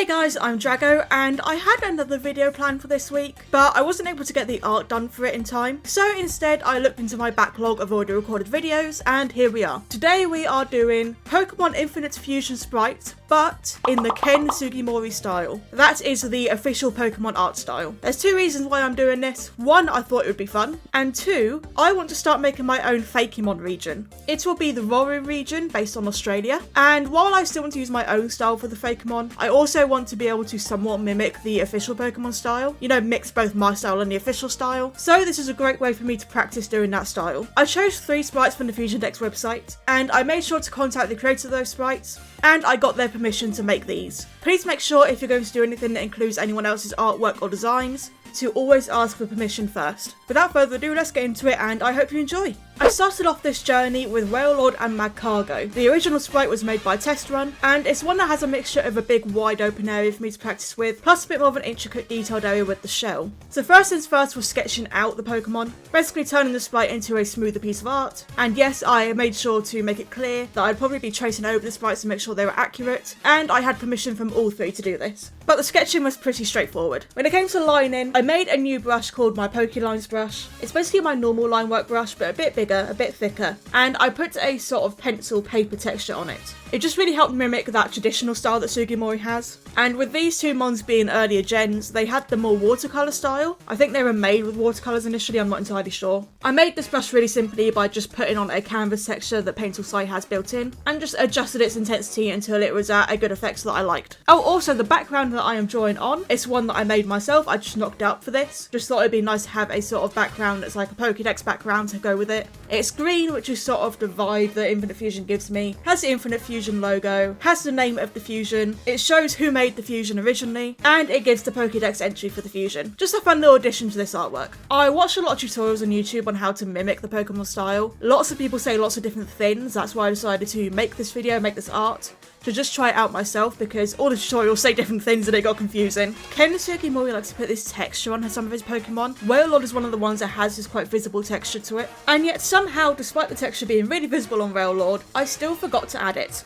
Hey guys, I'm Drago, and I had another video planned for this week, but I wasn't able to get the art done for it in time. So instead, I looked into my backlog of already recorded videos, and here we are. Today we are doing Pokemon Infinite Fusion Sprites, but in the Ken Sugimori style. That is the official Pokemon art style. There's two reasons why I'm doing this. One, I thought it would be fun, and two, I want to start making my own Fakemon region. It will be the Waru region based on Australia, and while I still want to use my own style for the Fakemon, I also want to be able to somewhat mimic the official Pokemon style. You know, mix both my style and the official style. So this is a great way for me to practice doing that style. I chose 3 sprites from the Fusion Dex website, and I made sure to contact the creator of those sprites, and I got their permission to make these. Please make sure if you're going to do anything that includes anyone else's artwork or designs, to always ask for permission first. Without further ado, let's get into it, and I hope you enjoy. I started off this journey with Wailord and Magcargo. The original sprite was made by Test Run, and it's one that has a mixture of a big wide open area for me to practice with, plus a bit more of an intricate detailed area with the shell. So first things first was sketching out the Pokemon, basically turning the sprite into a smoother piece of art. And yes, I made sure to make it clear that I'd probably be tracing over the sprites to make sure they were accurate, and I had permission from all 3 to do this. But the sketching was pretty straightforward. When it came to lining, I made a new brush called my Pokélines brush. It's basically my normal line work brush, but a bit bigger, a bit thicker, and I put a sort of pencil paper texture on it. It just really helped mimic that traditional style that Sugimori has. And with these 2 mons being earlier gens, they had the more watercolour style. I think they were made with watercolours initially, I'm not entirely sure. I made this brush really simply by just putting on a canvas texture that Painter's Sight has built in, and just adjusted its intensity until it was at a good effect that I liked. Oh, also the background that I am drawing on is one that I made myself. I just knocked out for this. Just thought it'd be nice to have a sort of background that's like a Pokédex background to go with it. It's green, which is sort of the vibe that Infinite Fusion gives me. Has the Infinite Fusion logo, has the name of the fusion, it shows who made the fusion originally, and it gives the Pokédex entry for the fusion. Just a fun little addition to this artwork. I watched a lot of tutorials on YouTube on how to mimic the Pokemon style. Lots of people say lots of different things. That's why I decided to make this video, make this art, to just try it out myself, because all the tutorials say different things and it got confusing. Ken Sugimori likes to put this texture on some of his Pokemon. Wailord is one of the ones that has this quite visible texture to it. And yet somehow, despite the texture being really visible on Wailord, I still forgot to add it.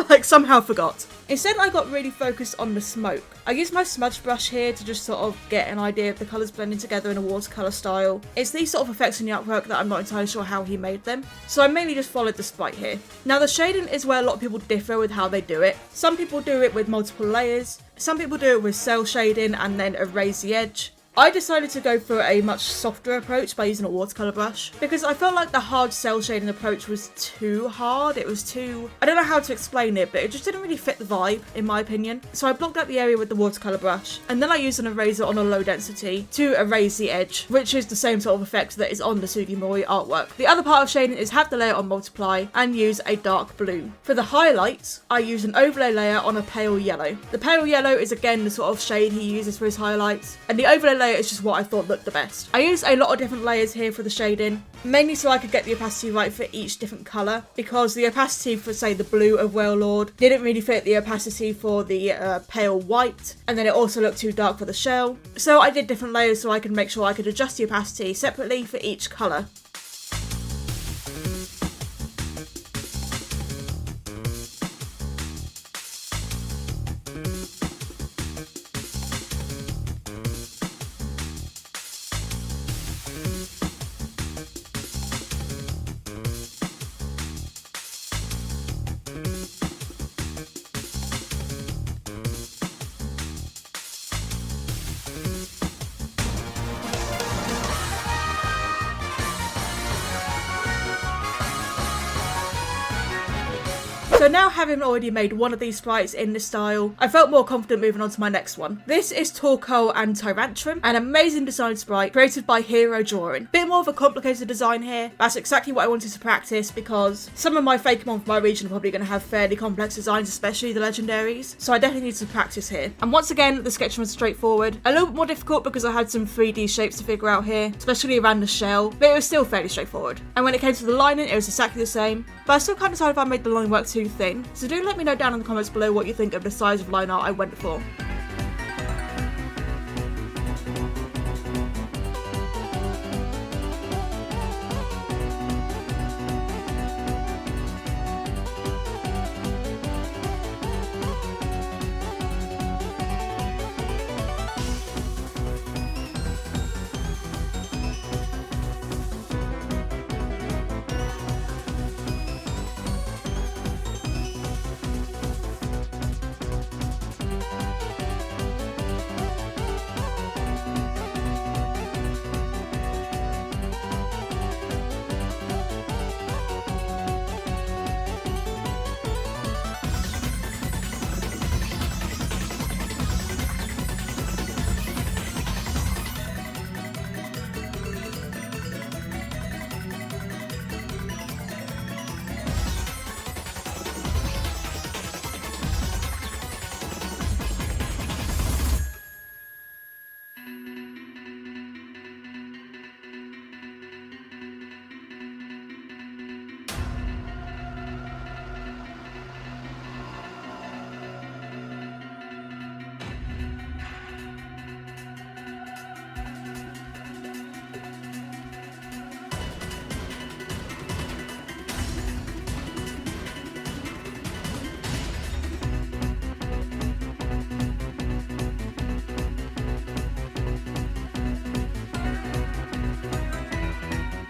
Like, somehow forgot. Instead, I got really focused on the smoke. I used my smudge brush here to just sort of get an idea of the colours blending together in a watercolour style. It's these sort of effects in the artwork that I'm not entirely sure how he made them, so I mainly just followed the sprite here. Now, the shading is where a lot of people differ with how they do it. Some people do it with multiple layers, some people do it with cell shading and then erase the edge. I decided to go for a much softer approach by using a watercolour brush, because I felt like the hard cell shading approach was too hard. It was too... I don't know how to explain it, but it just didn't really fit the vibe, in my opinion. So I blocked out the area with the watercolour brush, and then I used an eraser on a low density to erase the edge, which is the same sort of effect that is on the Sugimori artwork. The other part of shading is have the layer on multiply and use a dark blue. For the highlights, I use an overlay layer on a pale yellow. The pale yellow is again the sort of shade he uses for his highlights, and the overlay layer is just what I thought looked the best. I used a lot of different layers here for the shading, mainly so I could get the opacity right for each different colour, because the opacity for, say, the blue of Wailord didn't really fit the opacity for the pale white, and then it also looked too dark for the shell. So I did different layers so I could make sure I could adjust the opacity separately for each colour. So now, having already made one of these sprites in this style, I felt more confident moving on to my next one. This is Torkoal and Tyrantrum, an amazing design sprite created by Hero Drawing. Bit more of a complicated design here. That's exactly what I wanted to practice, because some of my Fakemon from my region are probably going to have fairly complex designs, especially the legendaries. So I definitely need to practice here. And once again, the sketching was straightforward. A little bit more difficult because I had some 3D shapes to figure out here, especially around the shell, but it was still fairly straightforward. And when it came to the lining, it was exactly the same, but I still can't decide if I made the line work too thin. So do let me know down in the comments below what you think of the size of line art I went for.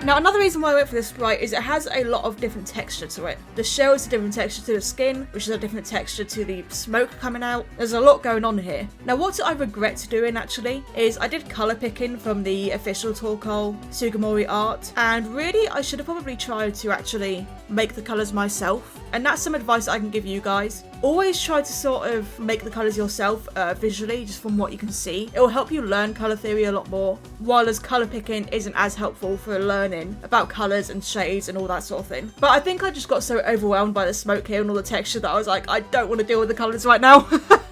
Now another reason why I went for this sprite is it has a lot of different texture to it. The shell is a different texture to the skin, which is a different texture to the smoke coming out. There's a lot going on here. Now what I regret doing actually is I did colour picking from the official Torkoal Sugimori art, and really I should have probably tried to actually make the colours myself, and that's some advice I can give you guys. Always try to sort of make the colours yourself visually, just from what you can see. It will help you learn colour theory a lot more, while as colour picking isn't as helpful for learning about colours and shades and all that sort of thing. But I think I just got so overwhelmed by the smoke here and all the texture that I was like, I don't want to deal with the colours right now.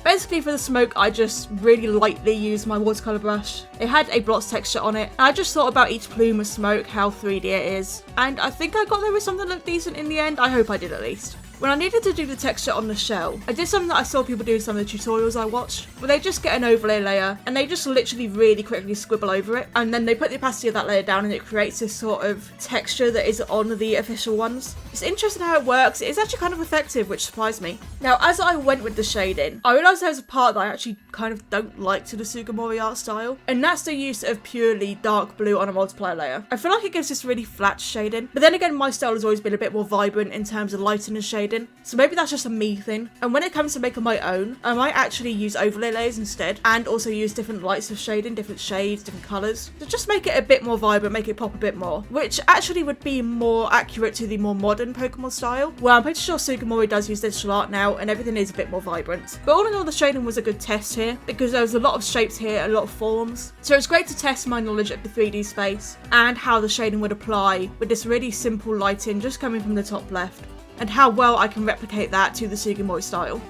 Basically for the smoke, I just really lightly used my watercolour brush. It had a blotch texture on it, and I just thought about each plume of smoke, how 3D it is, and I think I got there with something that looked decent in the end. I hope I did at least. When I needed to do the texture on the shell, I did something that I saw people do in some of the tutorials I watched, where they just get an overlay layer and they just literally really quickly scribble over it, and then they put the opacity of that layer down and it creates this sort of texture that is on the official ones. It's interesting how it works. It is actually kind of effective, which surprised me. Now, as I went with the shading, I realised there was a part that I actually kind of don't like to the Sugimori art style, and that's the use of purely dark blue on a multiplier layer. I feel like it gives this really flat shading, but then again, my style has always been a bit more vibrant in terms of lighting and shading, so maybe that's just a me thing. And when it comes to making my own, I might actually use overlay layers instead, and also use different lights of shading, different shades, different colours, to just make it a bit more vibrant, make it pop a bit more, which actually would be more accurate to the more modern Pokemon style. Well, I'm pretty sure Sugimori does use digital art now, and everything is a bit more vibrant. But all in all, the shading was a good test here, because there was a lot of shapes here, a lot of forms. So it's great to test my knowledge of the 3D space, and how the shading would apply with this really simple lighting just coming from the top left, and how well I can replicate that to the Sugimori style.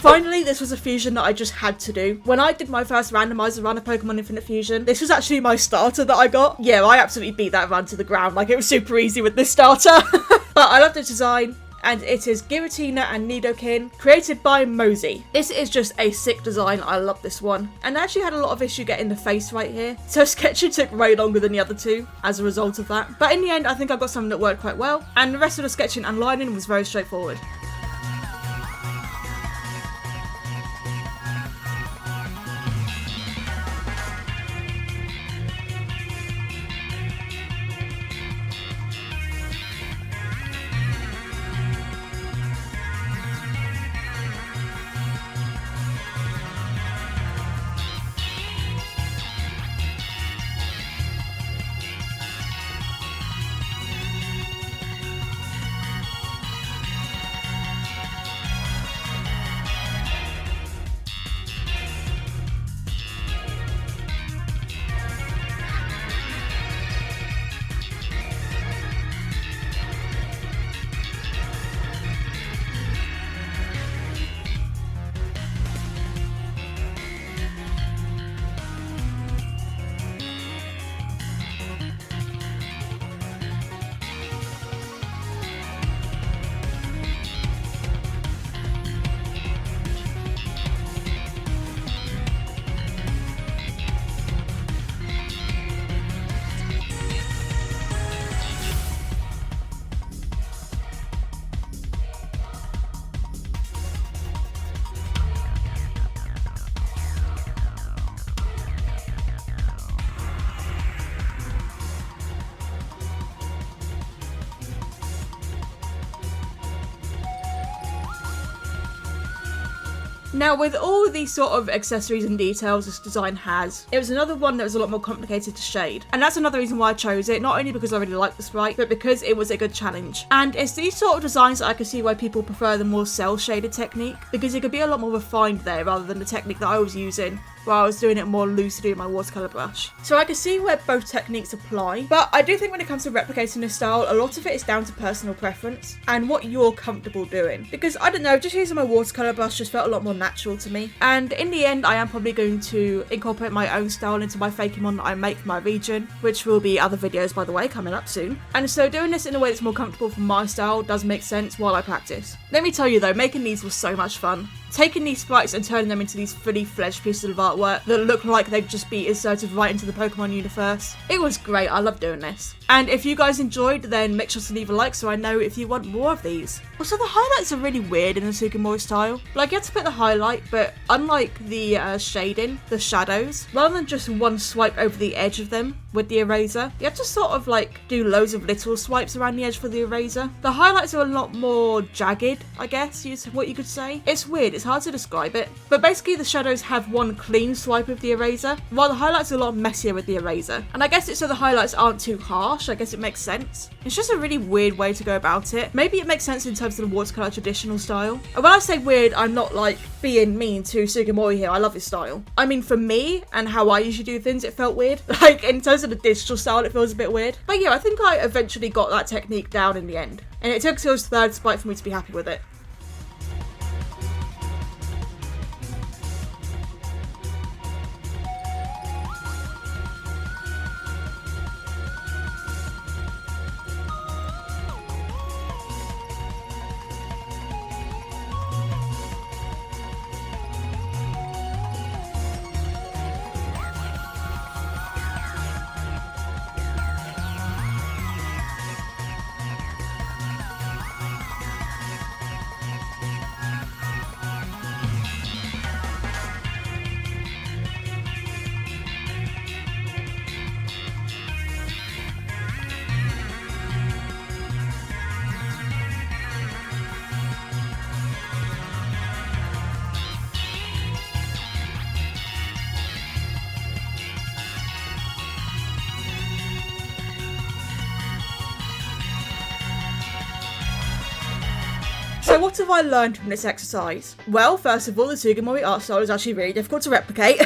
Finally, this was a fusion that I just had to do. When I did my first randomizer run of Pokemon Infinite Fusion, this was actually my starter that I got. Yeah, I absolutely beat that run to the ground. Like, it was super easy with this starter. But I love the design, and it is Giratina and Nidoking, created by Mosey. This is just a sick design. I love this one. And I actually had a lot of issue getting the face right here, so sketching took way longer than the other two as a result of that. But in the end, I think I got something that worked quite well, and the rest of the sketching and lining was very straightforward. Now, with all of these sort of accessories and details this design has, it was another one that was a lot more complicated to shade. And that's another reason why I chose it, not only because I really like the sprite, but because it was a good challenge. And it's these sort of designs that I can see why people prefer the more cell shaded technique, because it could be a lot more refined there rather than the technique that I was using, where I was doing it more loosely with my watercolour brush. So I can see where both techniques apply, but I do think when it comes to replicating this style, a lot of it is down to personal preference and what you're comfortable doing. Because I don't know, just using my watercolour brush just felt a lot more natural to me. And in the end, I am probably going to incorporate my own style into my Fakemon that I make for my region, which will be other videos, by the way, coming up soon. And so doing this in a way that's more comfortable for my style does make sense while I practice. Let me tell you though, making these was so much fun. Taking these sprites and turning them into these fully fledged pieces of artwork that look like they'd just be inserted right into the Pokemon universe. It was great, I love doing this. And if you guys enjoyed, then make sure to leave a like so I know if you want more of these. Also, the highlights are really weird in the Sugimori style. Like, you have to put the highlight, but unlike the shading, the shadows, rather than just one swipe over the edge of them with the eraser, you have to sort of like do loads of little swipes around the edge for the eraser. The highlights are a lot more jagged, I guess is what you could say. It's weird, it's hard to describe it, but basically the shadows have one clean swipe of the eraser, while the highlights are a lot messier with the eraser. And I guess it's so the highlights aren't too harsh, I guess it makes sense. It's just a really weird way to go about it. Maybe it makes sense in terms of the watercolour traditional style. And when I say weird, I'm not like being mean to Sugimori here, I love his style. I mean, for me and how I usually do things, it felt weird. Like, in terms of the digital style, it feels a bit weird. But yeah, I think I eventually got that technique down in the end. And it took till his third sprite for me to be happy with it. So what have I learned from this exercise? Well, first of all, the Sugimori art style is actually really difficult to replicate.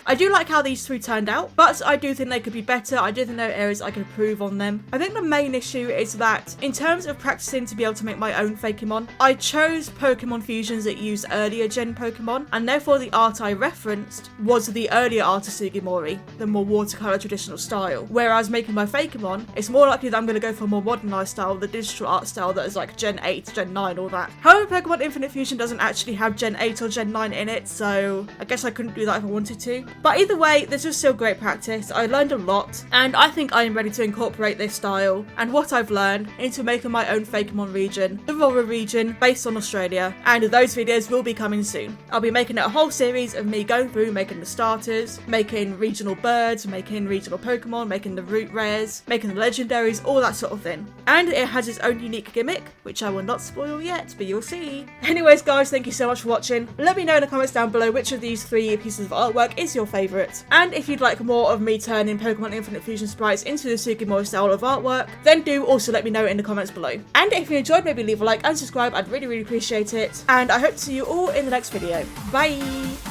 I do like how these three turned out, but I do think they could be better. I do think there are areas I can improve on them. I think the main issue is that in terms of practicing to be able to make my own Fakemon, I chose Pokemon fusions that use earlier gen Pokemon, and therefore the art I referenced was the earlier art of Sugimori, the more watercolour traditional style. Whereas making my Fakemon, it's more likely that I'm going to go for a more modernised style, the digital art style that is like Gen 8, Gen 9, all that. However, Pokemon Infinite Fusion doesn't actually have Gen 8 or Gen 9 in it, so I guess I couldn't do that if I wanted to. But either way, this was still great practice. I learned a lot, and I think I am ready to incorporate this style and what I've learned into making my own Fakemon region, the Waru region, based on Australia, and those videos will be coming soon. I'll be making it a whole series of me going through making the starters, making regional birds, making regional Pokemon, making the root rares, making the legendaries, all that sort of thing. And it has its own unique gimmick, which I will not spoil yet, but you'll see. Anyways guys, thank you so much for watching. Let me know in the comments down below which of these three pieces of artwork is your favourite. And if you'd like more of me turning Pokemon Infinite Fusion sprites into the Sugimori style of artwork, then do also let me know in the comments below. And if you enjoyed, maybe leave a like and subscribe, I'd really appreciate it. And I hope to see you all in the next video. Bye!